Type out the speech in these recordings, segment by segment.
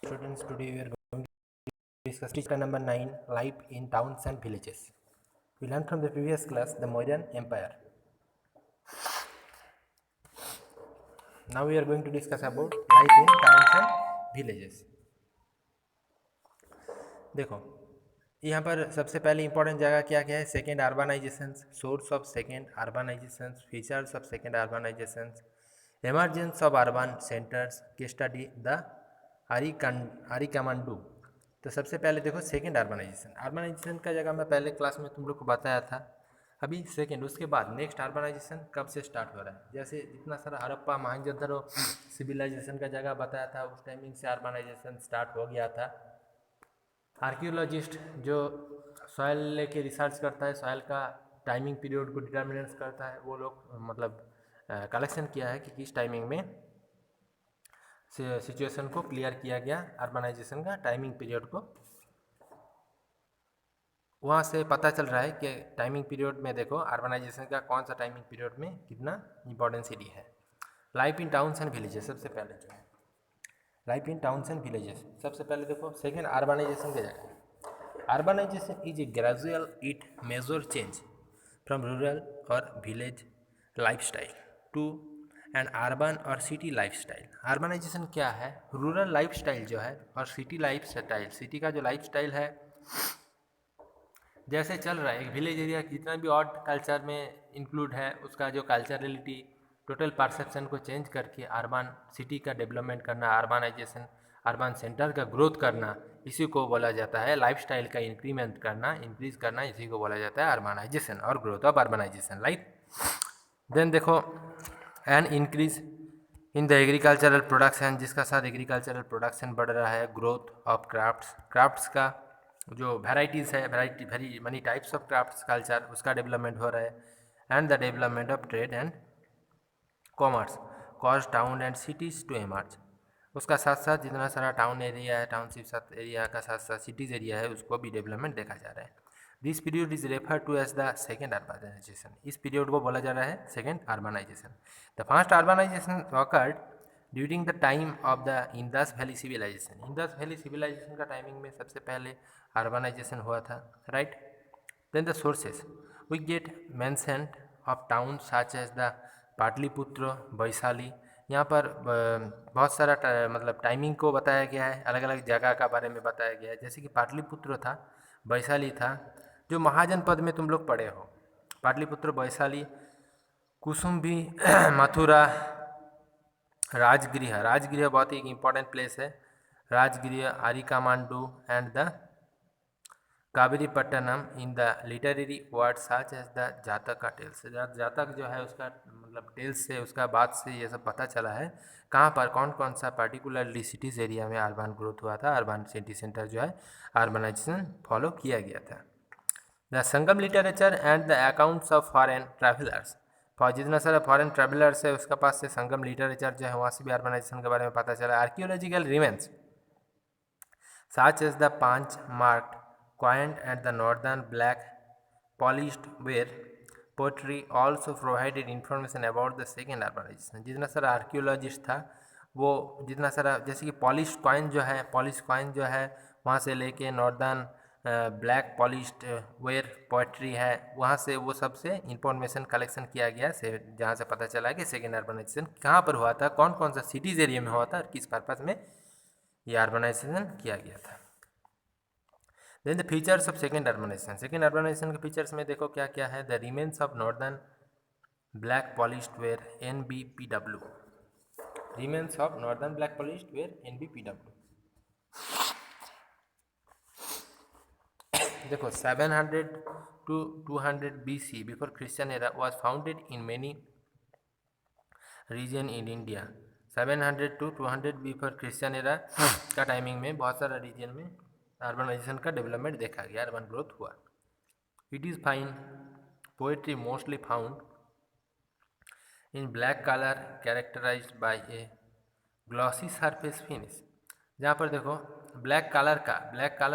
Students, today we are going to discuss chapter number 9, life in towns and villages. We learned from the previous class the Mauryan Empire. Now we are going to discuss about life in towns and villages. देखो यहाँ पर सबसे पहले important जगह क्या क्या है? Second urbanisation, source of second urbanisation, features of second urbanisation, emergence of urban centres, case study the Arikamedu. तो सबसे पहले देखो सेकेंड अर्बनाइजेशन का जगह मैं पहले क्लास में तुम लोग को बताया था। अभी सेकेंड, उसके बाद नेक्स्ट अर्बनाइजेशन कब से स्टार्ट हो रहा है? जैसे जितना सारा हड़प्पा मोहनजोदड़ो सिविलाइजेशन का जगह बताया था, उस टाइमिंग से अर्बनाइजेशन स्टार्ट हो गया था। आर्कियोलॉजिस्ट जो सॉयल लेके रिसर्च करता है, सॉयल का टाइमिंग पीरियड को डिटर्मिनेंस करता है, वो लोग मतलब कलेक्शन किया है कि किस टाइमिंग में सिचुएशन को क्लियर किया गया, अर्बनाइजेशन का टाइमिंग पीरियड को। वहाँ से पता चल रहा है कि टाइमिंग पीरियड में देखो अर्बनाइजेशन का कौन सा टाइमिंग पीरियड में कितना इंपॉर्टेंस सिटी है। Life in towns and villages, सबसे पहले जो है life in towns and villages. सबसे पहले देखो सेकेंड अर्बनाइजेशन के जगह urbanisation is a gradual it major change from rural और village lifestyle to and urban और सिटी लाइफस्टाइल। अर्बनाइजेशन क्या है? रूरल लाइफस्टाइल जो है और सिटी लाइफस्टाइल, सिटी का जो लाइफस्टाइल है जैसे चल रहा है, एक विलेज एरिया जितना भी ऑड कल्चर में इंक्लूड है, उसका जो कल्चरलिटी टोटल परसेप्शन को चेंज करके अर्बन सिटी का डेवलपमेंट करना, अर्बनाइजेशन, अर्बन सेंटर का ग्रोथ करना, इसी को बोला जाता है लाइफस्टाइल का इंक्रीमेंट करना, इंक्रीज करना, इसी को बोला जाता है अर्बनाइजेशन और growth of urbanisation, right. Then देखो an increase in the agricultural production, जिसका साथ एग्रीकल्चरल प्रोडक्शन बढ़ रहा है। ग्रोथ ऑफ क्राफ्ट्स का जो वेराइटीज़ है, very many types of crafts culture, उसका डेवलपमेंट हो रहा है। And the development of trade and commerce cause town and cities to emerge. उसका साथ साथ जितना सारा टाउन एरिया है, टाउनशिप साथ एरिया का साथ साथ सिटीज़ एरिया है, उसको भी डेवलपमेंट देखा जा रहा है। This period is refer to as the second urbanization. इस पीरियड को बोला जा रहा है second urbanization. The first urbanization occurred during the time of the Indus valley civilization. Indus valley civilization का टाइमिंग में सबसे पहले अर्बनाइजेशन हुआ था, right. Then the sources we get mentioned of town such as the Pataliputra, Vaishali. यहाँ पर बहुत सारा मतलब टाइमिंग को बताया गया है, अलग अलग जगह का बारे में बताया गया है। जैसे कि पाटलिपुत्र था, वैशाली था, जो महाजनपद में तुम लोग पढ़े हो, पाटलिपुत्र, वैशाली, कुसुम्भी, मथुरा, राजगृह बहुत ही इंपॉर्टेंट प्लेस है। Rajagriha, Arikamedu and the Kaveripattinam in the literary word such as the Jataka का टेल्स। जातक जो है उसका मतलब टेल्स से, उसका बात से ये सब पता चला है कहाँ पर कौन कौन सा पर्टिकुलरली सिटीज़ एरिया में अर्बन ग्रोथ हुआ था, अर्बन सिटी सेंटर जो है अर्बनाइजेशन फॉलो किया गया था। The Sangam literature and the accounts of foreign travellers, जितना सारा फॉरेन ट्रैवलर्स है उसके पास से संगम लिटरेचर जो है वहाँ से भी अर्बनाइजेशन के बारे में पता चला। Archaeological remains such as the punch marked coined at the northern black polished ware poetry also provided information about the second urbanization। जितना सारा आर्कियोलॉजिस्ट था वो जितना सारा, जैसे कि पॉलिश कॉइन जो है, पॉलिश कॉइन जो है वहाँ से लेके northern black polished where poetry है, वहाँ से वो सबसे इंफॉर्मेशन कलेक्शन किया गया से, जहाँ से पता चला कि सेकेंड अर्बनाइजेशन कहाँ पर हुआ था, कौन कौन सा सिटीज़ एरिया में हुआ था और किस पर्पज़ में ये अर्बनाइजेशन किया गया था। Then the features of second urbanization. Second urbanisation के फीचर्स में देखो क्या क्या है। The remains of northern black polished ware NBPW, remains of northern black polished ware NBPW। देखो 700 to 200 BC before Christian era was founded in many region in India. 700 to 200 before Christian era का timing में बहुत सारा reason में urbanisation का development देखा गया, urban growth हुआ। It is fine poetry mostly found in black colour characterized by a glossy surface finish. जहाँ पर देखो ब्लैक कलर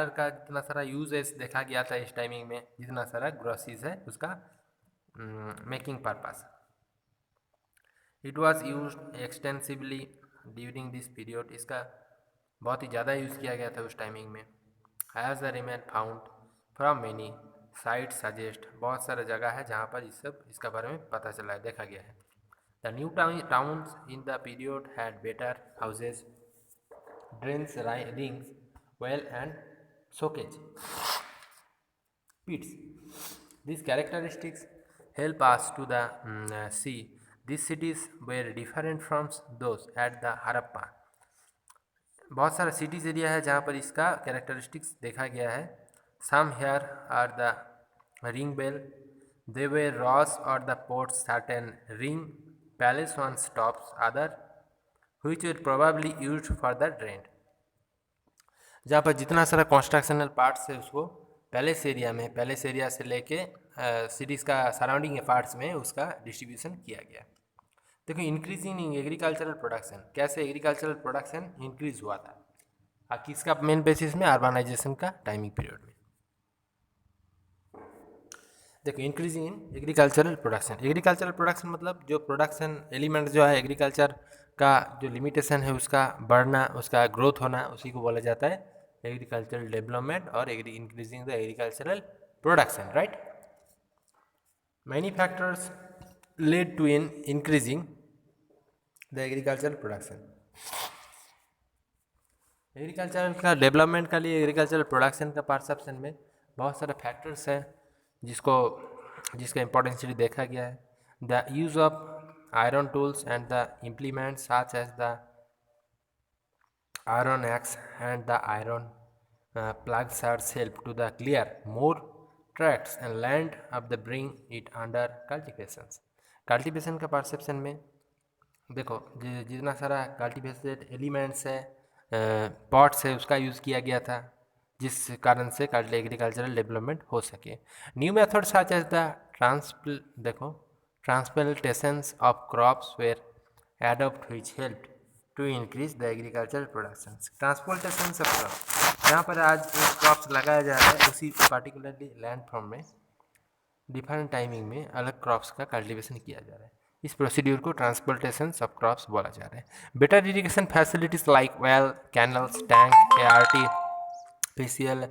का जितना सारा यूजेस देखा गया था इस टाइमिंग में, जितना सारा ग्लॉसीज है उसका making purpose. It was use extensively during this period. इसका बहुत ही ज़्यादा यूज़ किया गया था उस टाइमिंग में। Has the remain found from many site suggest, बहुत सारा जगह है जहाँ पर इसका बारे में पता चला है, देखा गया है। The new towns in the period had better houses, drains, rings, well and showcase pits. These characteristics help us to see these cities were different from those at the Harappa. बहुत सारा सिटीज एरिया है जहाँ पर इसका characteristics देखा गया है। Some here are the ring bell, they way rows और the port certain ring palace on stops other which were probably used for the drain. जहाँ पर जितना सारा कंस्ट्रक्शनल पार्ट्स है उसको पैलेस एरिया में, पैलेस एरिया से लेके सिटीज़ का सराउंडिंग पार्ट्स में उसका डिस्ट्रीब्यूशन किया गया। देखो इंक्रीजिंग इन एग्रीकल्चरल प्रोडक्शन, कैसे एग्रीकल्चरल प्रोडक्शन इंक्रीज हुआ था किसका मेन बेसिस में, अर्बनाइजेशन का टाइमिंग पीरियड में। देखो increasing in agricultural production, agricultural production मतलब जो प्रोडक्शन एलिमेंट जो है एग्रीकल्चर का जो लिमिटेशन है उसका बढ़ना, उसका ग्रोथ होना, उसी को बोला जाता है एग्रीकल्चरल डेवलपमेंट और increasing the agricultural production, right. Many factors led to in increasing the agricultural production. Agriculture का डेवलपमेंट के लिए एग्रीकल्चरल प्रोडक्शन का परसेप्शन में बहुत सारे फैक्टर्स हैं जिसका इम्पोर्टेंस देखा गया है। The use of iron tools and the implements such as the iron axe and the iron plugs are help to the clear more tracts and land of the bring it under cultivations। Cultivation का perception में देखो जितना सारा cultivated elements है, pots है, उसका use किया गया था जिस कारण से एग्रीकल्चरल डेवलपमेंट हो सके। New method such as the transplantations of crops were adopt which helped to increase the agricultural production. Transportation of crop, जहाँ पर आज क्रॉप्स लगाया जा रहा है उसी पार्टिकुलरली लैंड फॉर्म में डिफरेंट टाइमिंग में अलग क्रॉप्स का कल्टीवेशन किया जा रहा है। इस प्रोसीड्यूर को ट्रांसपोर्टेशन ऑफ क्रॉप्स बोला जा रहा है। Better irrigation facilities like well, canals, tank, artificial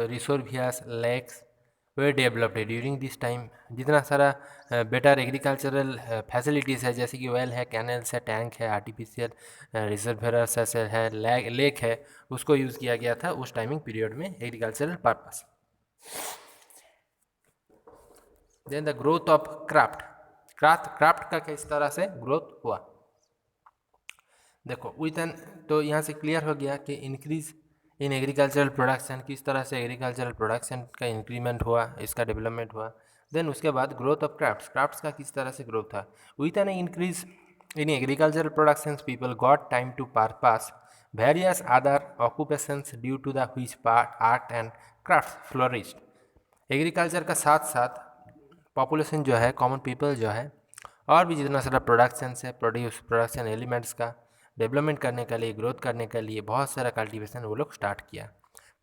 reservoirs, lakes were developed during this time. जितना सारा बेटर एग्रीकल्चरल फैसिलिटीज़ है जैसे कि वेल है, कैनल्स है, टैंक है, आर्टिफिशियल रिजर्वेयर्स है, लेक है, उसको यूज़ किया गया था उस टाइमिंग पीरियड में agricultural purpose. Then the growth of craft का किस तरह से ग्रोथ हुआ, देखो विथन तो यहाँ से क्लियर हो गया कि इंक्रीज इन एग्रीकल्चरल प्रोडक्शन, किस तरह से एग्रीकल्चरल प्रोडक्शन का इंक्रीमेंट हुआ, इसका डेवलपमेंट हुआ। देन उसके बाद ग्रोथ ऑफ क्राफ्ट्स का किस तरह से ग्रोथ था। With an increase in agricultural production people got time to pass various other occupations due to the which part art and craft flourished. Agriculture का साथ साथ पॉपुलेशन जो है, कॉमन पीपल जो है, और भी जितना सारा प्रोडक्शन है, प्रोडक्शन एलिमेंट्स का डेवलपमेंट करने के लिए, ग्रोथ करने के लिए बहुत सारा कल्टीवेशन वो लोग स्टार्ट किया,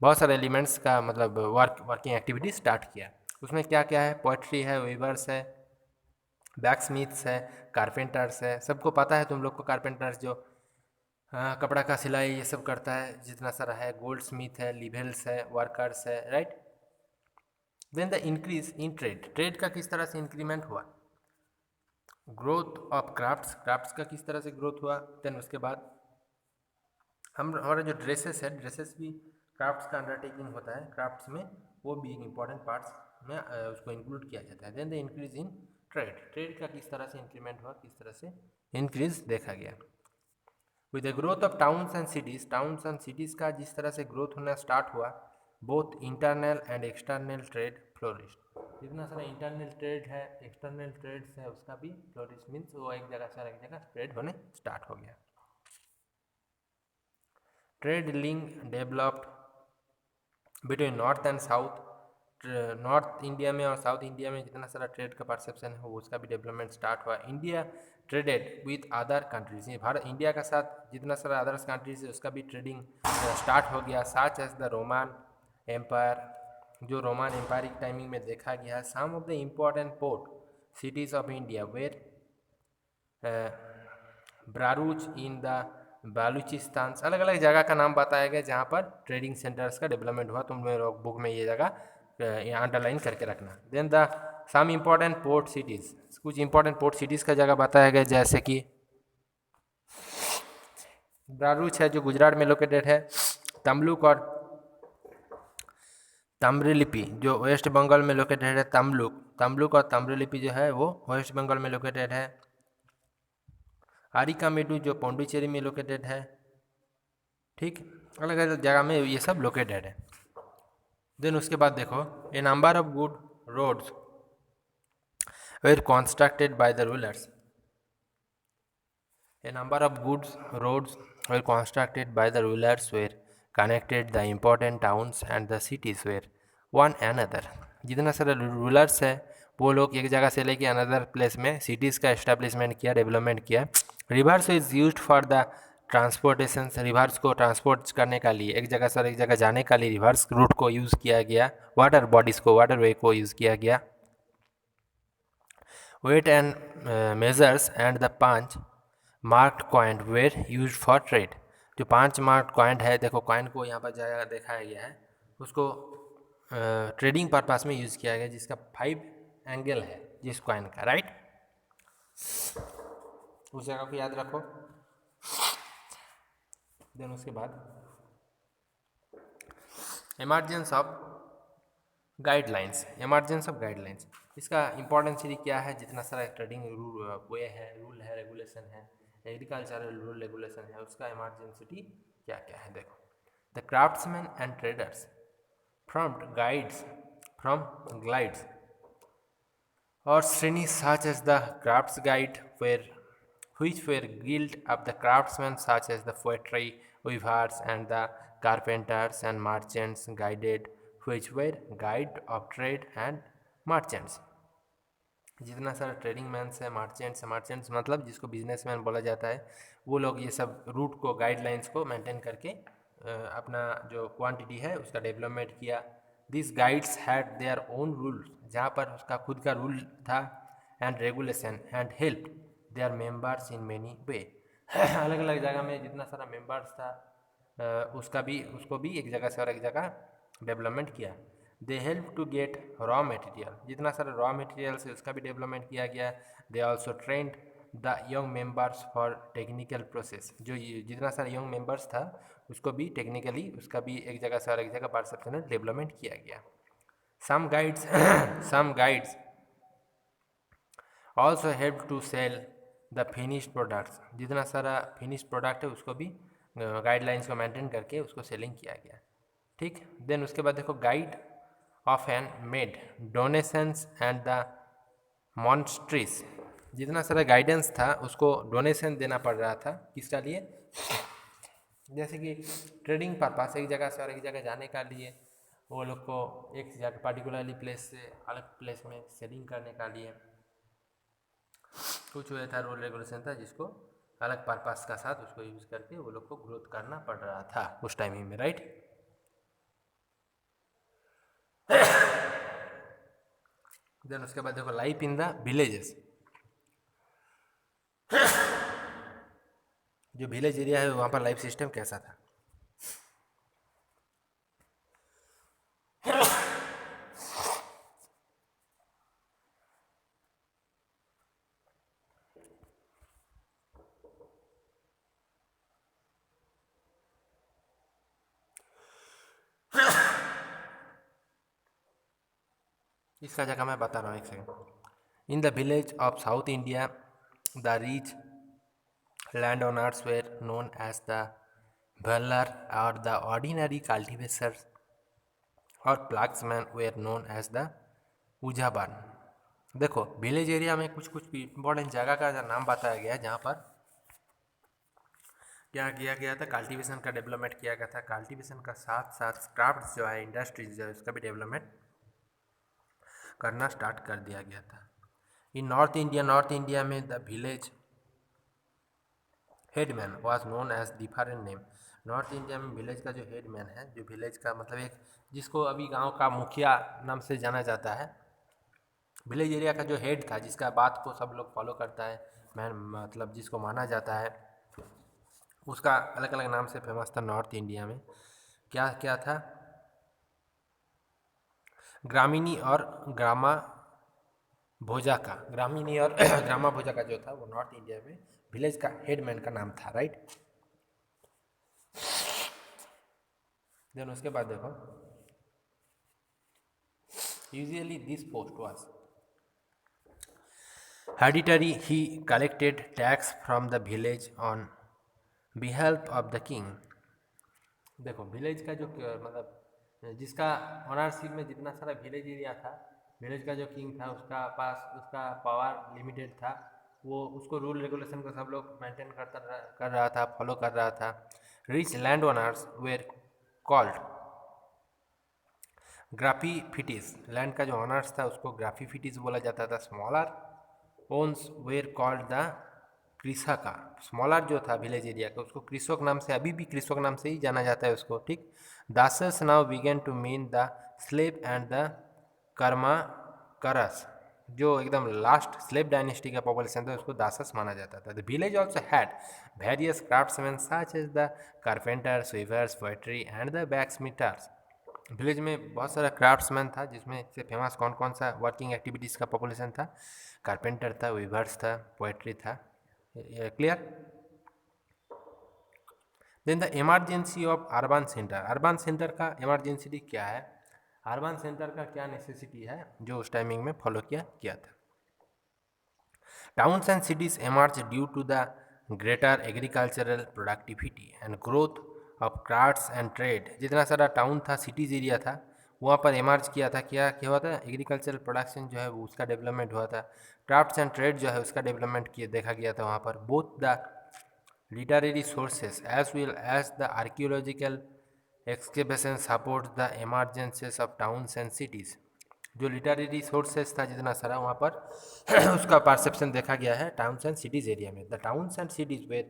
बहुत सारे एलिमेंट्स का मतलब वर्किंग एक्टिविटी स्टार्ट किया। उसमें क्या क्या है, पोएट्री है, वीवर्स है, बैक्समिथ्स है, कारपेंटर्स है, सबको पता है तुम लोग को कारपेंटर्स जो कपड़ा का सिलाई ये सब करता है, जितना सारा है, गोल्ड स्मिथ है, लिवेल्स है, वर्कर्स है, right. Then the increase in trade का किस तरह से इंक्रीमेंट हुआ, ग्रोथ ऑफ क्राफ्ट्स का किस तरह से ग्रोथ हुआ। देन उसके बाद हमारा जो ड्रेसेस है, ड्रेसेस भी क्राफ्ट्स का अंडरटेकिंग होता है, क्राफ्ट्स में वो भी एक इम्पॉर्टेंट पार्ट्स में उसको इंक्लूड किया जाता है। Then the increase in trade का किस तरह से इंक्रीमेंट हुआ, किस तरह से इंक्रीज देखा गया। With the growth of towns and cities का जिस तरह से ग्रोथ होना स्टार्ट हुआ, both internal and external trade flourished. जितना सारा इंटरनल ट्रेड है, एक्सटर्नल ट्रेड्स है, उसका भी फ्लोरिश मीन्स वो एक जगह से एक जगह स्प्रेड होने स्टार्ट हो गया। Trade link developed between north and south, north India में और साउथ इंडिया में जितना सारा ट्रेड का परसेप्शन है वो उसका भी डेवलपमेंट स्टार्ट हुआ। India traded with other countries, Bharat India का साथ जितना सारा अदर्स कंट्रीज है उसका भी ट्रेडिंग स्टार्ट हो गया। Such as the Roman Empire, जो रोमन एम्पायर की टाइमिंग में देखा गया। Some of the important port cities of India were Bharuch in the Baluchistan, अलग अलग जगह का नाम बताया गया जहाँ पर ट्रेडिंग सेंटर्स का डेवलपमेंट हुआ। तुम मेरे बुक में ये जगह यहाँ अंडरलाइन करके रखना। Then the some important port cities, कुछ इंपॉर्टेंट पोर्ट सिटीज़ का जगह बताया गया, जैसे कि भरूच है जो गुजरात में लोकेटेड है, तमलुक और ताम्रलिप्पि जो वेस्ट बंगाल में लोकेटेड है, तमलुक और ताम्रलिप्पि जो है वो वेस्ट बंगाल में लोकेटेड है। आरिकामेडू जो पौंडीचेरी में लोकेटेड है। ठीक, अलग अलग जगह में ये सब लोकेटेड है। देन उसके बाद देखो, a number of good roads were constructed by the rulers. A number of good roads were constructed by the rulers were connected the important towns and the cities were one another। जितना सारे rulers है वो लोग एक जगह से लेके another place में सिटीज़ का एस्टेब्लिशमेंट किया, डेवलपमेंट किया। Reverse is used for the transportation, reverse को ट्रांसपोर्ट करने का लिए, एक जगह से एक जगह जाने का लिए रिवर्स रूट को यूज़ किया गया। वाटर बॉडीज़ को, वाटर वे को यूज़ किया गया। Weight and measures and the punch marked coin were use for trade. जो 5 मार्क्ड कॉइन है, देखो कॉइन को यहाँ पर जगह दिखाया गया है, उसको ट्रेडिंग पर्पस में यूज़ किया गया, जिसका 5 एंगल है जिस कॉइन का, राइट। उस जगह को याद रखो। देन उसके बाद emergence of guidelines, emergence of guidelines, इसका इंपॉर्टेंस क्या है, जितना सारा ट्रेडिंग वे है, रूल है, रेगुलेशन है, एग्रीकल्चरल रूल रेगुलेशन है, उसका इमरजेंसिटी क्या क्या है। देखो, the craftsman and traders from glides और श्रेणी such as the crafts guide which were guild of the craftsmen such as the poetry weavers and the carpenters and merchants guided which were guide of trade and merchants। जितना सारा trading mains है, merchants मतलब जिसको businessman बोला जाता है, वो लोग ये सब रूट को, गाइडलाइंस को मेंटेन करके अपना जो क्वांटिटी है उसका डेवलपमेंट किया। This guides had their own rule, जहाँ पर उसका खुद का रूल था, and regulation and help there members in many वे। अलग अलग जगह में जितना सारा मेंबर्स था उसको भी एक जगह से और एक जगह डेवलपमेंट किया। They help to get raw material, जितना सारा रॉ मटेरियल है उसका भी डेवलपमेंट किया गया। They also trend the young members for technical process, जो जितना सारा यंग मेंबर्स था उसको भी टेक्निकली उसका भी एक जगह से और एक जगह परसेप्शनल डेवलपमेंट किया गया। Some guilds also help to sell the finished products, जितना सारा फिनिश्ड प्रोडक्ट है उसको भी गाइडलाइंस को मेंटेन करके उसको सेलिंग किया गया। ठीक, देन उसके बाद देखो, guild of and made donations and the monasteries, जितना सारा गाइडेंस था उसको डोनेशन देना पड़ रहा था, किसका लिए, जैसे कि ट्रेडिंग पर्पस, एक जगह से और एक जगह जाने का लिए, वो लोग को एक जगह पर्टिकुलरली प्लेस से अलग प्लेस में सेलिंग करने का लिए कुछ हुआ था, रूल रेगुलेशन था, जिसको अलग पर्पस का साथ उसको यूज़ करके वो लोग को ग्रोथ करना पड़ रहा था उस टाइमिंग में, राइट। देन उसके बाद देखो, लाइफ इन द विलेजेस, जो विलेज एरिया है वहाँ पर लाइफ सिस्टम कैसा था। इसका जगह मैं बता रहा हूँ, एक second. In the village of South India the rich land owners were known as the Vellalar और द ऑर्डिनरी कल्टिवेटर्स और ploughmen were known as the उजाबान। देखो, विलेज एरिया में कुछ कुछ इंपॉर्टेंट जगह का नाम बताया गया है जहाँ पर क्या किया गया था, कल्टीवेशन का डेवलपमेंट किया गया था। कल्टीवेशन का साथ साथ क्राफ्ट जो है, इंडस्ट्रीज जो है, उसका भी डेवलपमेंट करना स्टार्ट कर दिया गया था। इन नॉर्थ इंडिया में the village headman was known as different name. North India में विलेज का जो हेडमैन है, जो विलेज का मतलब एक जिसको अभी गांव का मुखिया नाम से जाना जाता है, विलेज एरिया का जो हेड था, जिसका बात को सब लोग फॉलो करता है, मैन मतलब जिसको माना जाता है, उसका अलग अलग नाम से फेमस था नॉर्थ इंडिया में। क्या क्या था? ग्रामीणी और ग्रामा भोजा का, ग्रामीणी और ग्रामा भोजा का जो था वो नॉर्थ इंडिया में विलेज का हेडमैन का नाम था, राइट। देन उसके बाद देखो, usually this post was hereditary, he collected tax from the village on बिहेल्प ऑफ द किंग। देखो विलेज का जो मतलब जिसका ऑनरशिप में जितना सारा विलेज एरिया था, विलेज का जो किंग था उसका पास उसका पावर लिमिटेड था, वो उसको रूल रेगुलेशन को सब लोग मेंटेन कर रहा था, फॉलो कर रहा था। Rich land owners were called gahapatis, land का जो ऑनर्स था उसको ग्राफीफिटीज बोला जाता था। Smaller ones were called the krishaka, smaller जो था विलेज एरिया का उसको कृषक नाम से, अभी भी कृषक नाम से ही जाना जाता है उसको, ठीक। Dasas now began to mean the slave and the karmakaras, जो एकदम लास्ट स्लेव डायनेस्टी का पॉपुलेशन था उसको दासस माना जाता था। The village also had various craftsman such as the carpenters, weavers, poetry and the blacksmiths. Village में बहुत सारा क्राफ्ट्समैन था, जिसमें से फेमस कौन कौन सा वर्किंग एक्टिविटीज़ का पॉपुलेशन था? कारपेंटर था, वीवर्स था, पोएट्री था। Clear? Then the emergency of urban centre, urban centre का इमरजेंसी क्या है, अर्बन सेंटर का क्या नेसेसिटी है जो उस टाइमिंग में फॉलो किया था। Towns and cities emerged due to the greater agricultural productivity and growth of crafts and trade. जितना सारा टाउन था, सिटीज एरिया था, वहाँ पर इमर्ज किया था, क्या क्या हुआ था? एग्रीकल्चरल प्रोडक्शन जो है वो उसका डेवलपमेंट हुआ था, क्राफ्ट्स एंड ट्रेड जो है उसका डेवलपमेंट किया देखा गया था वहाँ पर। Both the literary sources as well as the archaeological excavation support the emergences of towns and cities। जो लिटरेरी सोर्सेस था जितना सारा वहाँ पर उसका परसेप्शन देखा गया है टाउन्स एंड सिटीज़ एरिया में। The towns and cities were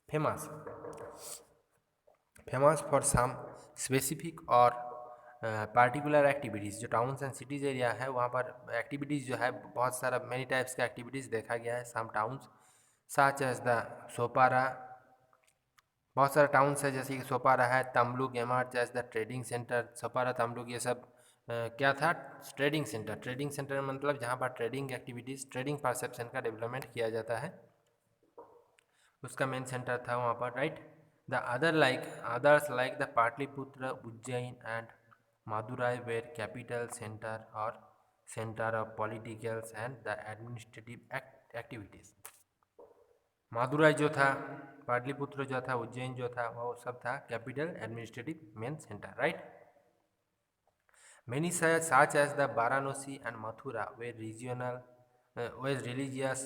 famous famous for some specific और पार्टिकुलर एक्टिविटीज़। जो टाउन्स एंड सिटीज़ एरिया है वहाँ पर एक्टिविटीज़ जो है बहुत सारा मेनी टाइप्स का एक्टिविटीज़ देखा गया है। Some towns such as the Sopara, बहुत सारे टाउन्स है जैसे कि सोपारा है, Tamluk emerge as the trading centre. Sopara, Tamluk ये सब क्या था? Trading centre. ट्रेडिंग सेंटर मतलब जहाँ पर ट्रेडिंग एक्टिविटीज़, ट्रेडिंग परसेप्शन का डेवलपमेंट किया जाता है, उसका मेन सेंटर था वहाँ पर, right. The others like the Pataliputra, Ujjain and Madurai were capital centre और centre of politicals and the administrative activities. Madurai जो था, पाटलिपुत्र जो था, उज्जैन जो था, वो सब था capital administrative main centre, right. Many such as the Varanasi and Mathura were regional was religious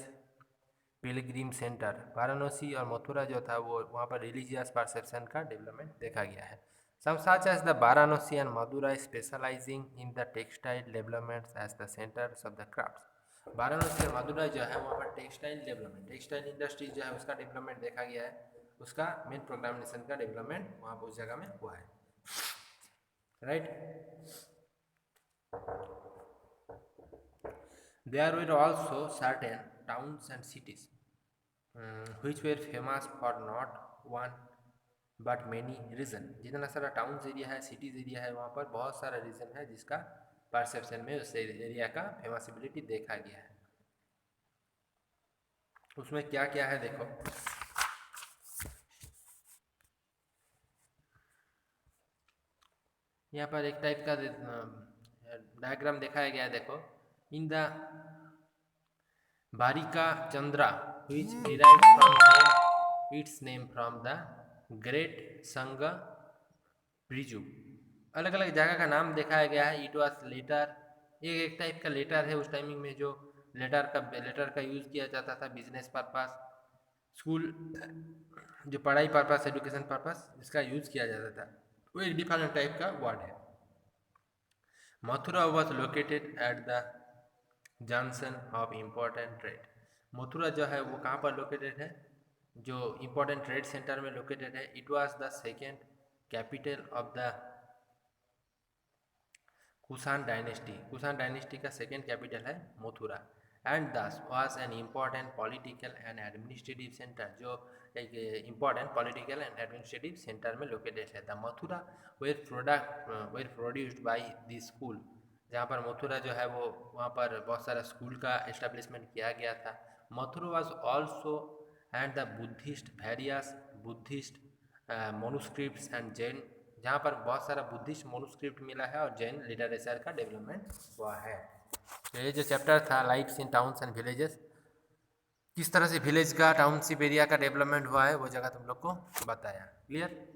Pilgrim centre. Varanasi और मथुरा जो था वो वहाँ पर रिलीजियस परसेप्शन का डेवलपमेंट देखा गया है। Some such as the Varanasi and Madurai specialising in the textile developments as the centres of the crafts. Varanasi और मदुराई जो है वहाँ पर टेक्सटाइल डेवलपमेंट, टेक्सटाइल इंडस्ट्री जो है उसका डेवलपमेंट देखा गया है, उसका मेन प्रोग्रामेशन का डेवलपमेंट वहाँ पर उस जगह में हुआ है, right. There were also certain towns and cities which were famous for not one but many reason। जितना सारा टाउन्स एरिया है, सिटीज़ एरिया है, वहाँ पर बहुत सारा रीज़न है जिसका परसेप्शन में उस एरिया का फेमसिबिलिटी देखा गया है। उसमें क्या क्या है देखो, यहाँ पर एक टाइप का डायग्राम दिखाया गया है, देखो। इन द बारिका चंद्रा which derived from name its name from the great संग ब्रिजू। अलग अलग जगह का नाम दिखाया गया है। इट वॉज लेटर, ये एक टाइप का लेटर है उस टाइमिंग में, जो लेटर का यूज़ किया जाता था बिजनेस पर्पस, स्कूल जो पढ़ाई पर्पस, एजुकेशन पर्पस, इसका यूज़ किया जाता था। वो एक डिफरेंट टाइप का वर्ड है। Mathura was located at the junction of important trade. Mathura जो है वो कहाँ पर लोकेटेड है? जो इम्पोर्टेंट ट्रेड सेंटर में लोकेटेड है। It was the second capital of the Kushan dynasty. Kushan dynasty का सेकेंड कैपिटल है Mathura. And this was an important political and administrative centre, जो एक important political and administrative centre में लोकेटेड है। The Mathura were produced by the school, जहाँ पर मथुरा जो है वो वहाँ पर बहुत सारा स्कूल का इस्टेब्लिशमेंट किया गया था। Mathura was also and the Buddhist various Buddhist manuscripts and Jain, जहाँ पर बहुत सारा बुद्धिस्ट मोनोस्क्रिप्ट मिला है और जैन लिटरेचर का डेवलपमेंट हुआ है। तो ये जो चैप्टर था lifes in towns and villages, किस तरह से विलेज का टाउनशिप एरिया का डेवलपमेंट हुआ है वो जगह तुम लोग को बताया। क्लियर।